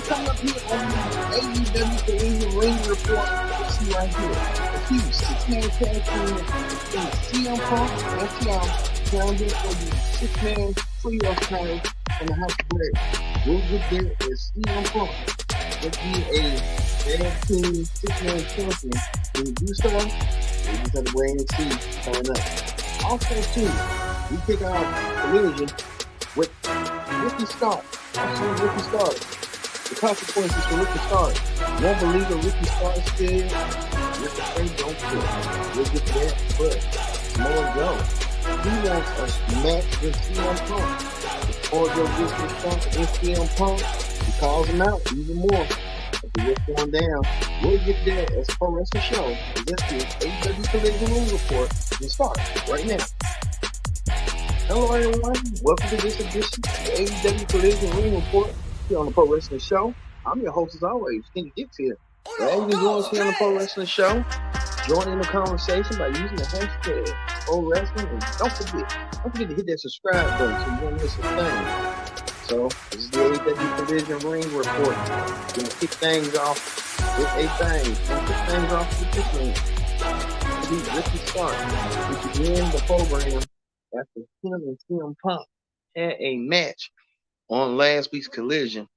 coming up here on the AEW Collision RING Report. Let's see right here. A huge six-man tag team in CM Punk and FTR grounded for the six-man trio title from the House of Black. We'll get there as CM Punk will be a tag team six-man champion. When you do so, we just have to wait and see coming up. Also, too, we kick out Collision with Ricky Stark. Also, Ricky Stark. The consequences for Ricky Stark. Won't believe what Ricky Stark said. Ricky Stark don't care. We'll get that, but Samoa Joe, he wants a match with CM Punk. If Samoa Joe gets Ricky Stark against CM Punk, he calls him out even more. After what's going down, we'll get there as Prowresting Show. This is AEW Collision RING Report. We start right now. Hello everyone, welcome to this edition of the AEW Collision RING Report here on the Prowresting Show. I'm your host as always, Kenny Dix here. Glad you can join us here on the Prowresting Show. Join in the conversation by using the hashtag Prowresting, and don't forget to hit that subscribe button so you won't miss a thing. So this is the AEW Collision RING Report. We're gonna kick things off with a bang. We're gonna kick things off with this one. Ricky Stark, who began the program after him and CM Punk had a match on last week's Collision.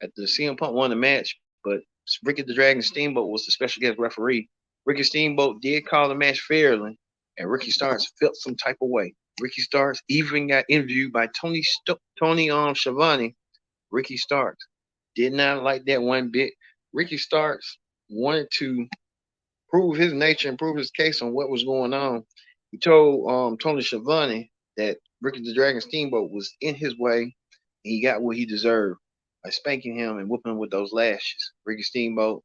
After CM Punk won the match, but Ricky the Dragon Steamboat was the special guest referee. Ricky Steamboat did call the match fairly, and Ricky Starks felt some type of way. Ricky Starks even got interviewed by Tony Schiavone. Ricky Starks did not like that one bit. Ricky Starks wanted to prove his nature and prove his case on what was going on. He told Tony Schiavone that Ricky the Dragon Steamboat was in his way, and he got what he deserved by spanking him and whooping him with those lashes. Ricky Steamboat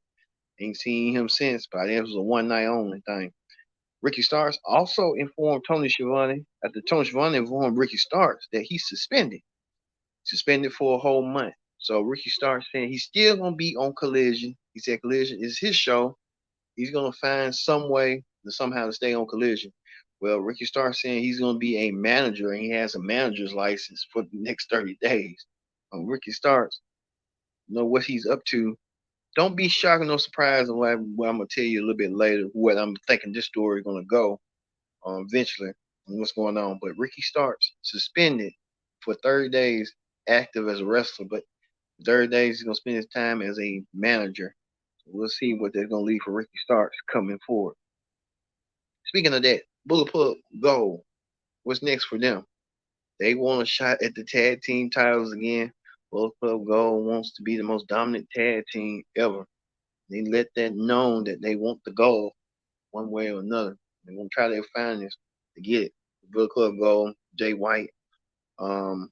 ain't seen him since, but it was a one-night only thing. Ricky Starks also informed Tony Schiavone, after Tony Schiavone informed Ricky Starks that he's suspended for a whole month. So Ricky Starks saying he's still going to be on Collision. He said Collision is his show. He's going to find some way to somehow to stay on Collision. Well, Ricky Starks saying he's going to be a manager, and he has a manager's license for the next 30 days. Ricky Starks, know what he's up to. Don't be shocked or no surprise of what I'm going to tell you a little bit later, what I'm thinking this story is going to go eventually and what's going on. But Ricky Starks suspended for 30 days, active as a wrestler, but 30 days he's going to spend his time as a manager. So we'll see what they're going to leave for Ricky Starks coming forward. Speaking of that, Bullet Club Gold, what's next for them? They want a shot at the tag team titles again. Bullet Club Gold wants to be the most dominant tag team ever. They let that known that they want the gold one way or another. They're going to try their finest to get it. Bullet Club Gold, Jay White, the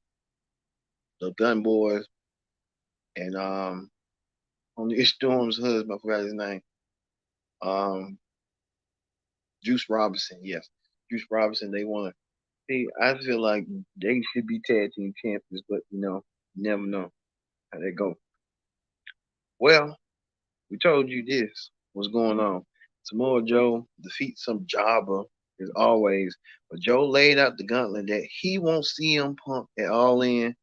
Gun Boys, and on the Storm's husband, I forgot his name. Juice Robinson, yes. Juice Robinson, they want to see. I feel like they should be tag team champions, but you never know how they go. Well, we told you this. What's going on? Samoa Joe defeats some jobber as always, but Joe laid out the gauntlet that he won't see CM Punk at All In.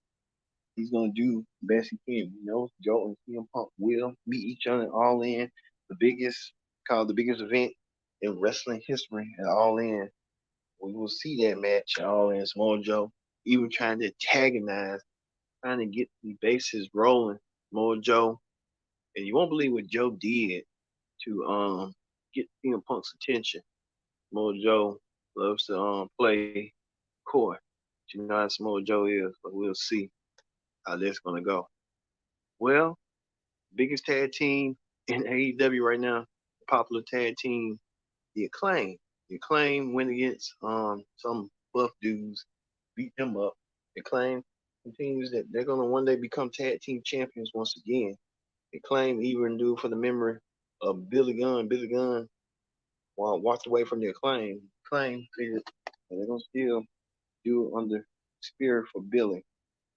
He's gonna do the best he can. Joe and CM Punk will meet each other at All In, the biggest event in wrestling history at All In. We will see that match at All In. Samoa Joe even trying to antagonize, trying to get the bases rolling. Samoa Joe, and you won't believe what Joe did to get CM Punk's attention. Samoa Joe loves to play coy. You know how Samoa Joe is, but we'll see how that's gonna go. Well, biggest tag team in AEW right now, popular tag team, the Acclaim. The Acclaim went against some buff dudes, beat them up. The Acclaim continues that they're gonna one day become tag team champions once again. The Acclaim even do for the memory of Billy Gunn. Billy Gunn walked away from the Acclaim. Acclaim figured they're gonna still do it under spirit for Billy.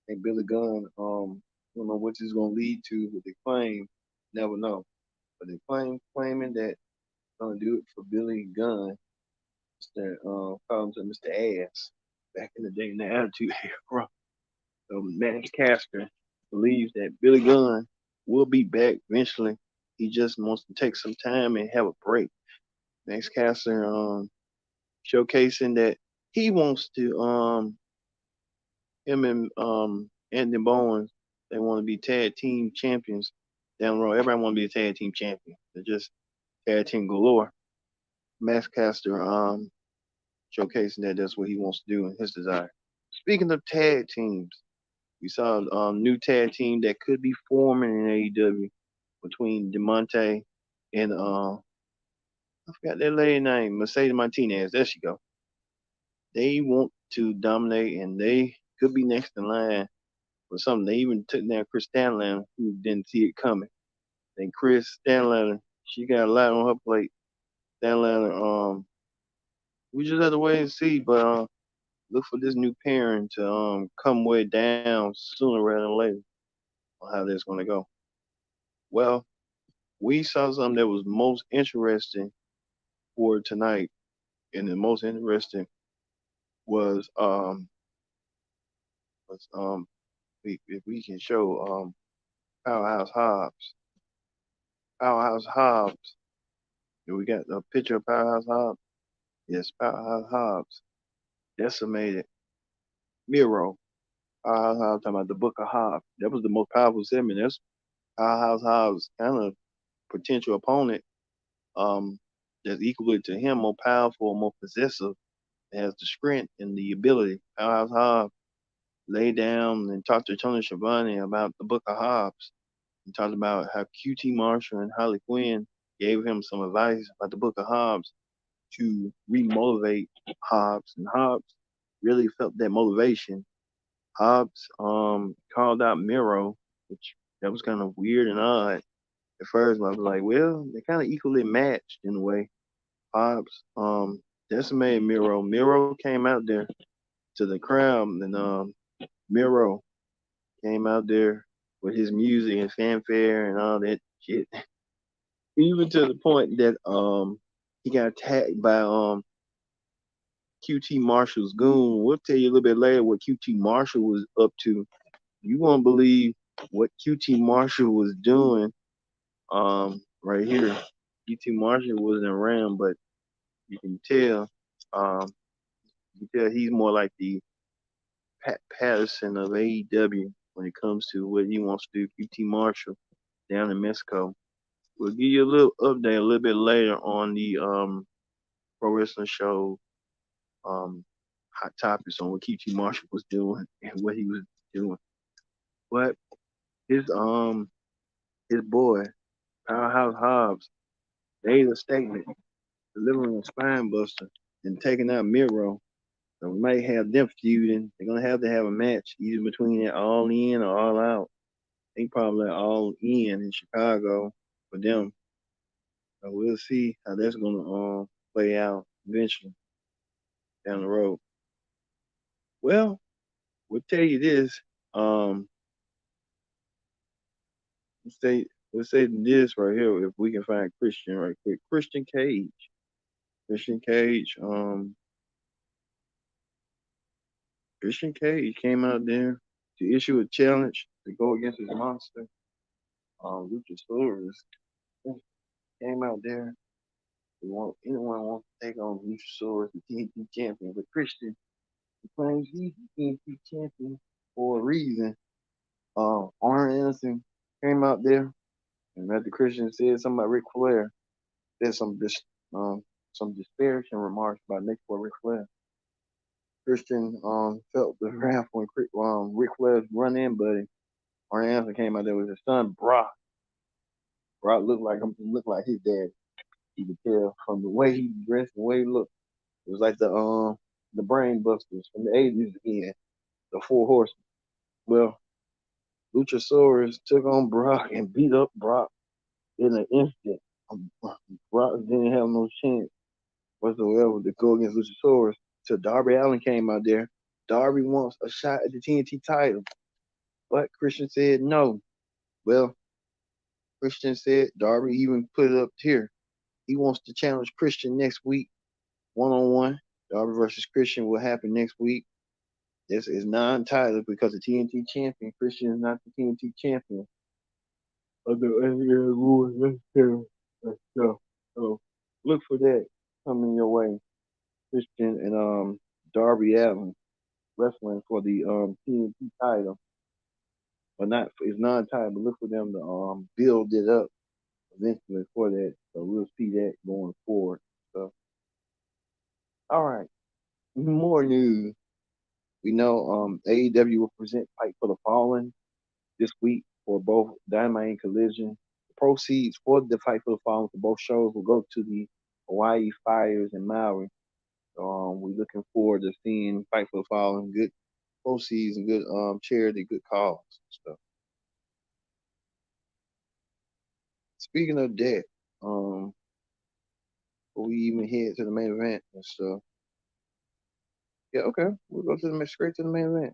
And Billy Gunn, don't know what this is gonna lead to with the Acclaim. Never know. But the Acclaim claiming that gonna do it for Billy Gunn. Call him to Mr. Ass back in the day in the Attitude Era. So Matt Caster believes that Billy Gunn will be back eventually. He just wants to take some time and have a break. Next caster, showcasing that he wants to, him and Anthony Bowens, they want to be tag team champions down the road. Everybody want to be a tag team champion. They're just tag team galore. Max Caster, showcasing that that's what he wants to do and his desire. Speaking of tag teams, we saw a new tag team that could be forming in AEW between Demonte and I forgot that lady name, Mercedes Martinez. There she go. They want to dominate and they could be next in line for something. They even took down Chris Stanley, who didn't see it coming. And Chris Stanley, she got a lot on her plate. Stanley, we just have to wait and see, but look for this new pairing to come way down sooner rather than later on how that's going to go. Well, we saw something that was most interesting for tonight, and the most interesting was if we can show Powerhouse Hobbs. Powerhouse Hobbs. We got a picture of Powerhouse Hobbs. Yes, Powerhouse Hobbs decimated Miro. Powerhouse Hobbs talking about the Book of Hobbs. That was the most powerful segment. That's Powerhouse Hobbs kind of potential opponent that's equal to him, more powerful, more possessive, has the strength and the ability. Powerhouse Hobbs laid down and talked to Tony Schiavone about the Book of Hobbs. He talked about how QT Marshall and Harley Quinn gave him some advice about the Book of Hobbs to remotivate Hobbs, and Hobbs really felt that motivation. Hobbs called out Miro, which that was kind of weird and odd at first. I was like, well, they kind of equally matched in a way. Hobbs decimated Miro. Miro came out there to the crowd, and Miro came out there with his music and fanfare and all that shit. Even to the point that he got attacked by QT Marshall's goon. We'll tell you a little bit later what QT Marshall was up to. You won't believe what QT Marshall was doing right here. QT Marshall wasn't around, but you can tell um, he's more like the Pat Patterson of AEW when it comes to what he wants to do. QT Marshall down in Mexico. We'll give you a little update a little bit later on the pro wrestling show hot topics on what QT Marshall was doing and what he was doing. But his boy Powerhouse Hobbs made a statement delivering a spine buster and taking out Miro. So we might have them feuding. They're gonna have to have a match either between that All In or All Out. I think probably All In Chicago for them. So we'll see how that's gonna play out eventually down the road. Well, we'll tell you this. Um, let's say let's say this right here. If we can find Christian right quick, Christian Cage. Christian Cage. Christian Cage came out there to issue a challenge to go against his monster. Luchasaurus came out there. Anyone wants to take on Luchasaurus, the TNT champion, but Christian claims he's the TNT champion for a reason. Arn Anderson came out there, and after Christian said something about Ric Flair, there's some disparaging remarks about Nick for Ric Flair. Christian felt the wrath when Ric Flair's run in buddy. Arn Anderson came out there with his son Brock. Brock looked like his dad. You could tell from the way he dressed, the way he looked. It was like the Brain Busters from the 80s again, the Four Horsemen. Well, Luchasaurus took on Brock and beat up Brock in an instant. Brock didn't have no chance whatsoever to go against Luchasaurus. So Darby Allin came out there. Darby wants a shot at the TNT title, but Christian said no. Well, Christian said Darby even put it up here. He wants to challenge Christian next week, 1-on-1. Darby versus Christian will happen next week. This is non-title because the TNT champion. Christian is not the TNT champion. of the rules and stuff. So look for that coming your way. Christian and Darby Allin wrestling for the TNT title, but not it's non-title. But look for them to build it up eventually for that. So we'll see that going forward. So all right, more news. We know AEW will present Fight for the Fallen this week for both Dynamite and Collision. The proceeds for the Fight for the Fallen for both shows will go to the Hawaii Fires in Maui. We're looking forward to seeing Fight for the Fallen, good proceeds and good charity, good cause and stuff. Speaking of that, before we even head to the main event and stuff. Yeah, okay, we'll go to straight to the main event.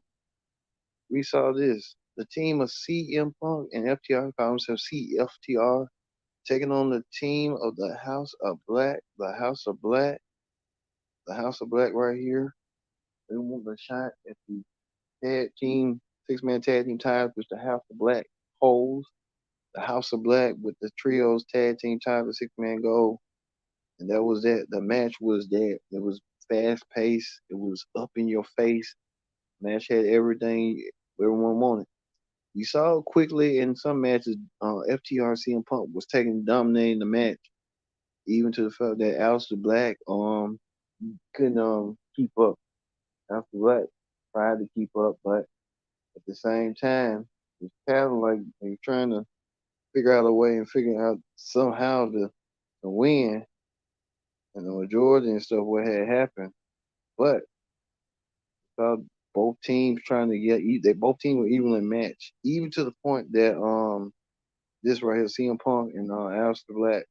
We saw this. The team of CM Punk and FTR, call themselves CFTR, taking on the team of the House of Black, the House of Black, the House of Black right here. They want a shot at the tag team, six-man tag team titles, which the House of Black holds. The House of Black with the trios tag team title, six-man gold. And that was that. The match was that. It was fast-paced. It was up in your face. Match had everything everyone wanted. You saw quickly in some matches, FTR CM Punk was dominating the match, even to the fact that Aleister Black couldn't keep up. Aleister Black tried to keep up, but at the same time, it's kind of like they're trying to figure out a way and figure out somehow to win. And the majority and stuff what had happened, but both teams trying to they both teams were evenly matched, even to the point that this right here, CM Punk and Aleister Black,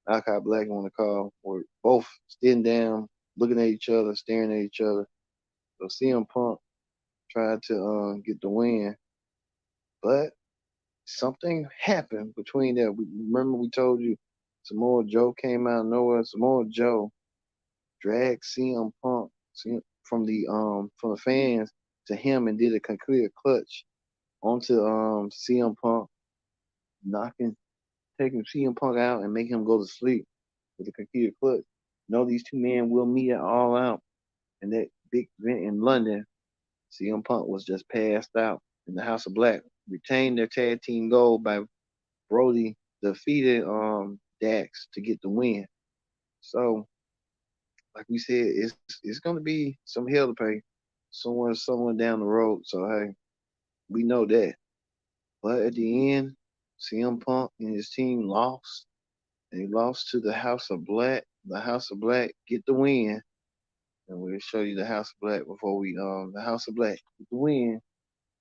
Alkai Black on the call, were both sitting down, looking at each other, staring at each other. So CM Punk tried to get the win, but something happened between that. Remember we told you Samoa Joe came out of nowhere. Samoa Joe dragged CM Punk from the fans to him and did a complete clutch onto CM Punk, taking CM Punk out and making him go to sleep with a complete clutch. These two men will meet at All Out in that big event in London. CM Punk was just passed out, and the House of Black retained their tag team gold by Brody defeated Dax to get the win. So, like we said, it's gonna be some hell to pay someone down the road. So hey, we know that. But at the end, CM Punk and his team lost. And he lost to the House of Black. The House of Black get the win. And we'll show you the House of Black before the House of Black get the win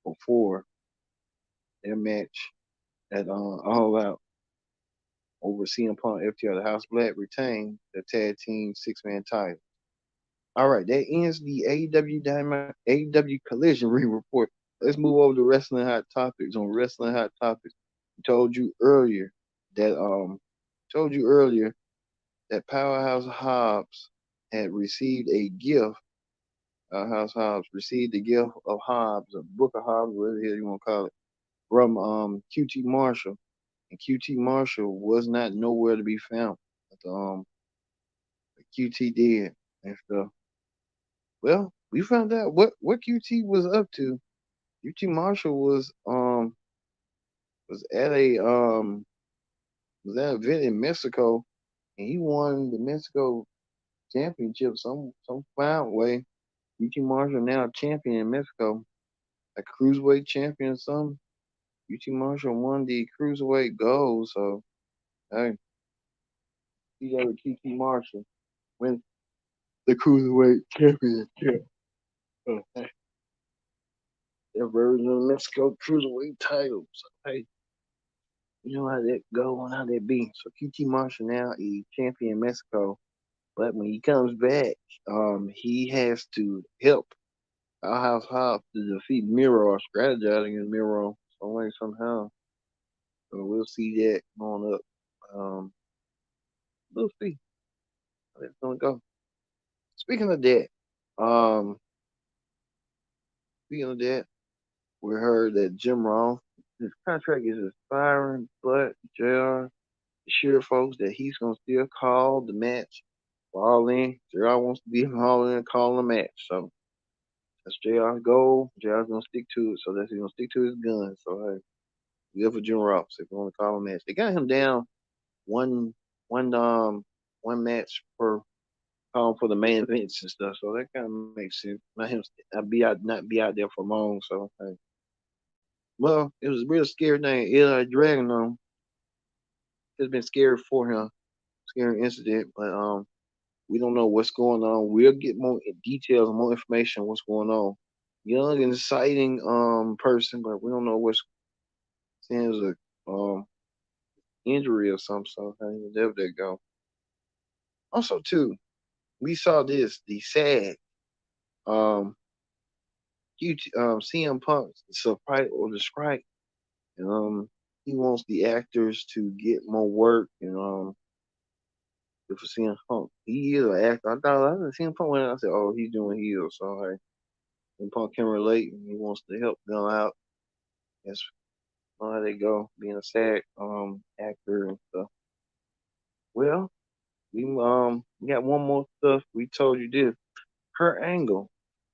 before their match at All Out over CM Punk FTR. The House of Black retained the tag team six-man title. All right, that ends the AEW Collision Ring Report. Let's move over to Wrestling Hot Topics. On Wrestling Hot Topics, told you earlier that Powerhouse Hobbs had received a gift. Powerhouse Hobbs received the gift of Hobbs, a book of Hobbs, whatever the hell you want to call it, from QT Marshall. And QT Marshall was not nowhere to be found. The QT did and stuff. Well, we found out what QT was up to. QT Marshall was at a was at an event in Mexico, and he won the Mexico championship some fine way. QT Marshall now champion in Mexico, a cruiserweight champion or something. QT Marshall won the cruiserweight gold, so hey, he got with QT Marshall win the cruiserweight championship. So, hey, their version of the Mexico cruiserweight title. So hey, you know how that go and how that be. So QT Marshall now is champion in Mexico, but when he comes back, he has to help Powerhouse Hobbs to defeat Miro or strategize against Miro some way somehow. So we'll see that going up. We'll see how that's gonna go. Speaking of that, um, we heard that Jim Ross his contract is expiring, but JR assured folks that he's gonna still call the match for All In. JR wants to be All In and call the match. So that's JR's goal. JR's gonna stick to it. So that's he's gonna stick to his gun. So hey, good for Jim Ross if you want to call him a match. They got him down one one one match per calling for the main events and stuff. So that kind of makes sense. Not him not be out there for long. So hey. Well, it was a real scary thing. Eli dragging him. It's been scary for him. Scary incident, but we don't know what's going on. We'll get more details, more information on what's going on. Young and exciting person, but we don't know what's seems a injury or something. So hey, there they go. Also, too, we saw this the SAG CM Punk surprise or the strike, and he wants the actors to get more work and for CM Punk. He is an actor. I thought I didn't CM Punk when I said, oh, he's doing heels. So hey, and Punk can relate and he wants to help them out. That's how they go, being a SAG actor and stuff. Well, we got one more stuff. We told you this. Kurt Angle.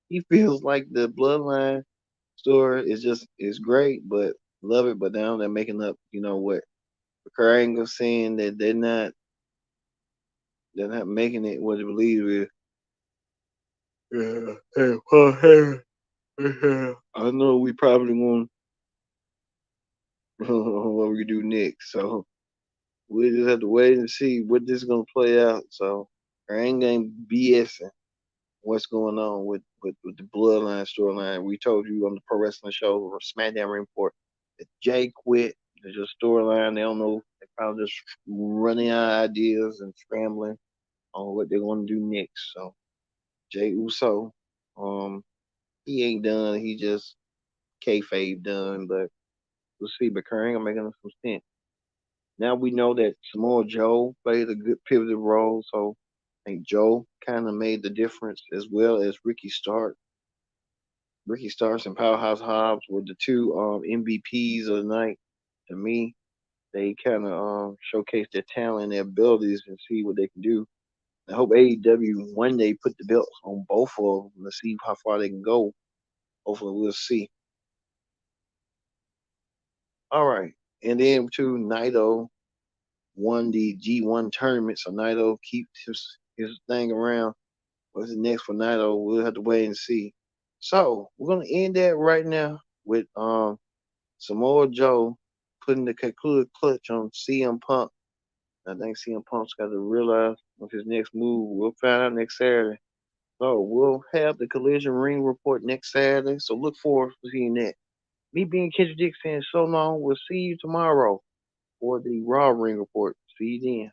He feels like the bloodline story is great, but love it, but now they're making up, you know what? Kurt Angle saying that they're not making it what they believe is. Yeah, hey, Paul Heyman. I know we probably won't what we do next, so we just have to wait and see what this is gonna play out. So I ain't gonna BSing what's going on with the bloodline storyline. We told you on the pro wrestling show or SmackDown Report that Jay quit. There's just storyline. They don't know. They probably just running out of ideas and scrambling on what they're gonna do next. So Jay Uso, he ain't done. He just kayfabe done, but we'll see. But Kurt Angle making some sense. Now we know that Samoa Joe played a good pivotal role, so I think Joe kind of made the difference as well as Ricky Stark. Ricky Starks and Powerhouse Hobbs were the two MVPs of the night. To me, they kind of showcased their talent and their abilities and see what they can do. I hope AEW one day put the belts on both of them to see how far they can go. Hopefully, we'll see. All right, and then too, Naito won the G1 tournament, so Naito keeps his thing around. What's next for Naito? We'll have to wait and see. So we're gonna end that right now with Samoa Joe putting the concluded clutch on CM Punk. I think CM Punk's got to realize of his next move. We'll find out next Saturday. So we'll have the Collision Ring Report next Saturday. So look forward to seeing that. Me being Kendrick Dick saying so long. We'll see you tomorrow for the Raw Ring Report. See you then.